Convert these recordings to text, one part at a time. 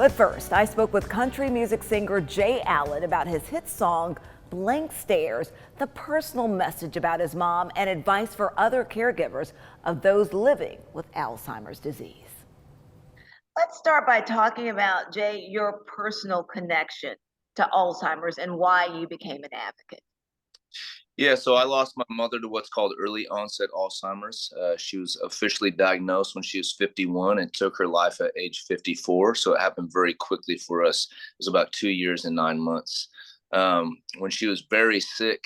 But first, I spoke with country music singer Jay Allen about his hit song, Blank Stares, the personal message about his mom and advice for other caregivers of those living with Alzheimer's disease. Let's start by talking about, Jay, your personal connection to Alzheimer's and why you became an advocate. Yeah, so I lost my mother to what's called early onset Alzheimer's. She was officially diagnosed when she was 51 and took her life at age 54. So it happened very quickly for us. It was about 2 years and 9 months. When she was very sick,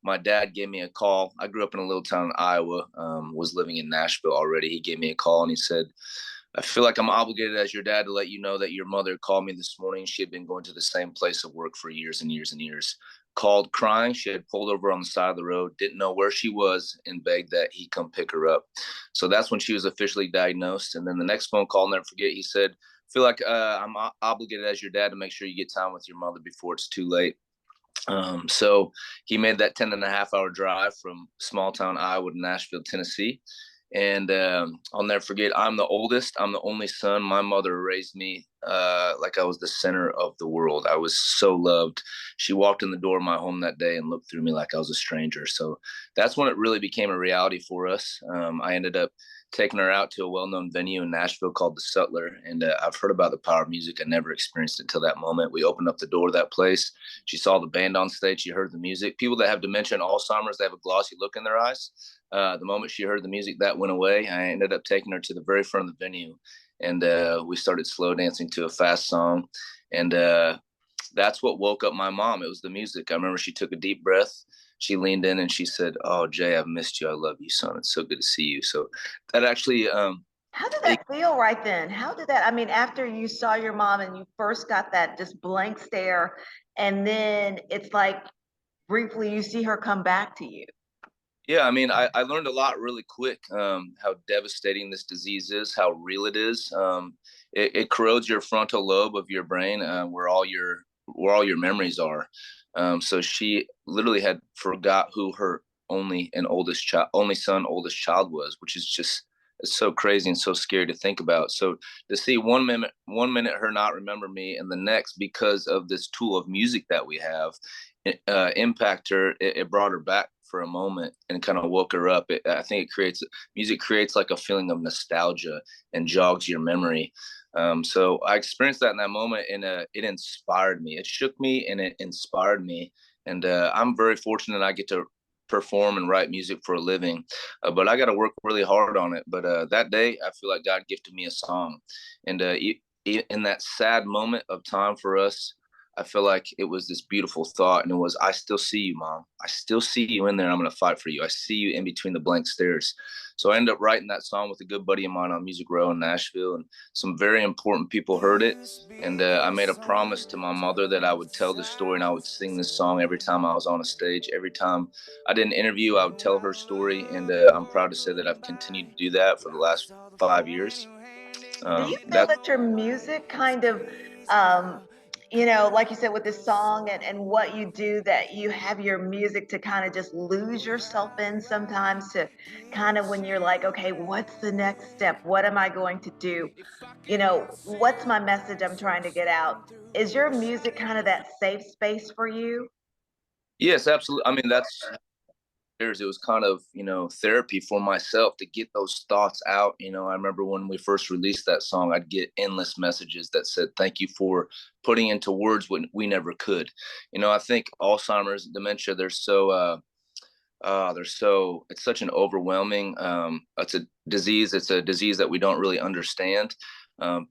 my dad gave me a call. I grew up in a little town in Iowa, was living in Nashville already. He gave me a call and he said, I feel like I'm obligated as your dad to let you know that your mother called me this morning. She had been going to the same place of work for years and years and years. Called crying. She had pulled over on the side of the road, didn't know where she was, and begged that he come pick her up. So that's when she was officially diagnosed. And then the next phone call, I'll never forget, he said, I feel like I'm obligated as your dad to make sure you get time with your mother before it's too late. So he made that 10.5 hour drive from small town Iowa to Nashville, Tennessee. And I'll never forget, I'm the oldest. I'm the only son. My mother raised me like I was the center of the world. I was so loved. She walked in the door of my home that day and looked through me like I was a stranger. So that's when it really became a reality for us. I ended up taking her out to a well-known venue in Nashville called the Sutler. And I've heard about the power of music. I never experienced it till that moment. We opened up the door of that place. She saw the band on stage. She heard the music. People that have dementia and Alzheimer's, they have a glossy look in their eyes. The moment she heard the music, that went away. I ended up taking her to the very front of the venue, and we started slow dancing to a fast song. And that's what woke up my mom. It was the music. I remember she took a deep breath. She leaned in and she said, "Oh, Jay, I've missed you. I love you, son. It's so good to see you." So that actually, How did that feel right then? How did that, I mean, after you saw your mom and you first got that just blank stare, and then it's like briefly you see her come back to you. yeah, I mean, I learned a lot really quick, how devastating this disease is, how real it is. It corrodes your frontal lobe of your brain, where all your memories are. So she literally had forgot who her only son, oldest child was, which is just, it's so crazy and so scary to think about. So to see one minute her not remember me, and the next, because of this tool of music that we have, impact her, it brought her back for a moment and kind of woke her up. I think music creates like a feeling of nostalgia and jogs your memory. So I experienced that in that moment, and it inspired me. It shook me and it inspired me. And I'm very fortunate I get to perform and write music for a living, but I got to work really hard on it. But that day, I feel like God gifted me a song, and in that sad moment of time for us, I feel like it was this beautiful thought, and it was, I still see you, Mom. I still see you in there. I'm going to fight for you. I see you in between the blank stares. So I ended up writing that song with a good buddy of mine on Music Row in Nashville, and some very important people heard it. And I made a promise to my mother that I would tell this story and I would sing this song every time I was on a stage. Every time I did an interview, I would tell her story. And I'm proud to say that I've continued to do that for the last 5 years. Do you feel That that your music kind of, like you said with this song and what you do, that you have your music to kind of just lose yourself in sometimes, to kind of when you're like, okay, what's the next step? What am I going to do? What's my message I'm trying to get out? Is your music kind of that safe space for you? Yes, absolutely. I mean, that's years, it was kind of, therapy for myself to get those thoughts out. I remember when we first released that song, I'd get endless messages that said, thank you for putting into words what we never could. I think Alzheimer's, dementia, it's such an overwhelming, it's a disease that we don't really understand.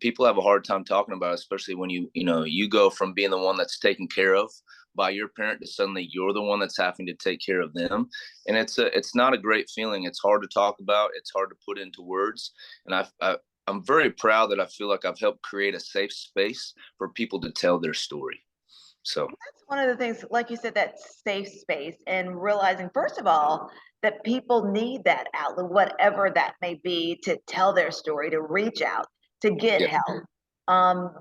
People have a hard time talking about it, especially when you go from being the one that's taken care of by your parent to suddenly you're the one that's having to take care of them. And it's not a great feeling. It's hard to talk about. It's hard to put into words. And I'm very proud that I feel like I've helped create a safe space for people to tell their story. So That's one of the things, like you said, that safe space, and realizing, first of all, that people need that outlet, whatever that may be, to tell their story, to reach out, to get yeah, help.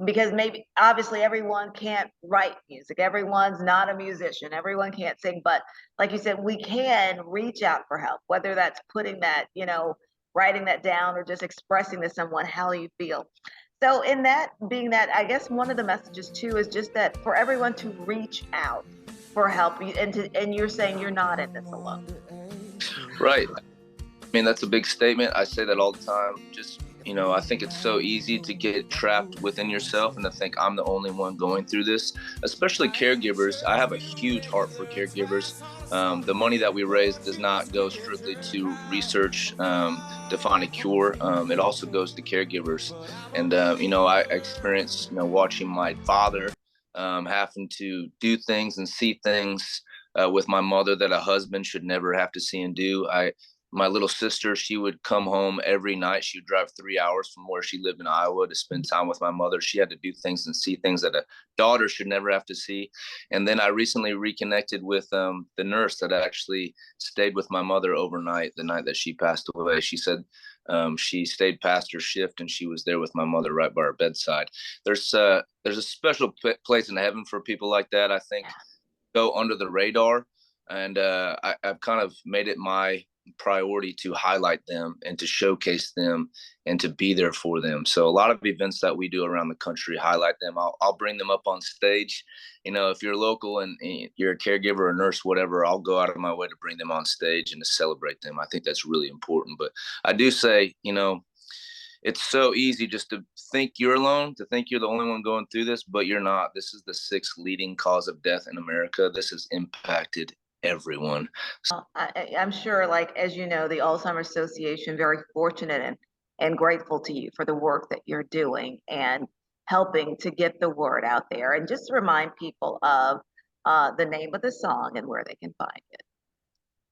Because maybe, obviously, everyone can't write music, everyone's not a musician, everyone can't sing, but like you said, we can reach out for help, whether that's putting that, writing that down, or just expressing to someone how you feel. So in that being that, I guess one of the messages too is just that for everyone to reach out for help, and you're saying you're not in this alone. Right. I mean, that's a big statement. I say that all the time. Just, I think it's so easy to get trapped within yourself and to think I'm the only one going through this, especially caregivers. I have a huge heart for caregivers. The money that we raise does not go strictly to research to find a cure. It also goes to caregivers. And, I experienced, watching my father having to do things and see things with my mother that a husband should never have to see and do. My little sister, she would come home every night. She would drive 3 hours from where she lived in Iowa to spend time with my mother. She had to do things and see things that a daughter should never have to see. And then I recently reconnected with the nurse that actually stayed with my mother overnight the night that she passed away. She said she stayed past her shift and she was there with my mother right by her bedside. There's a special place in heaven for people like that. I think go under the radar, and I've kind of made it my priority to highlight them and to showcase them and to be there for them. So a lot of events that we do around the country highlight them. I'll bring them up on stage. If you're local and you're a caregiver or nurse, whatever, I'll go out of my way to bring them on stage and to celebrate them. I think that's really important. But I do say, it's so easy just to think you're alone, to think you're the only one going through this, but you're not. This is the sixth leading cause of death in America. This has impacted everyone. I'm sure, like as you know, the Alzheimer's Association very fortunate and grateful to you for the work that you're doing and helping to get the word out there. And just remind people of the name of the song and where they can find it.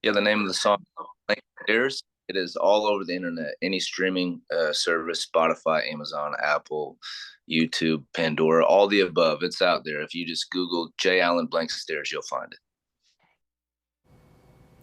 Yeah, the name of the song, Blank Stairs. It is all over the internet, any streaming service, Spotify, Amazon, Apple, YouTube, Pandora, all the above. It's out there. If you just Google J. Allen Blank Stairs, you'll find it.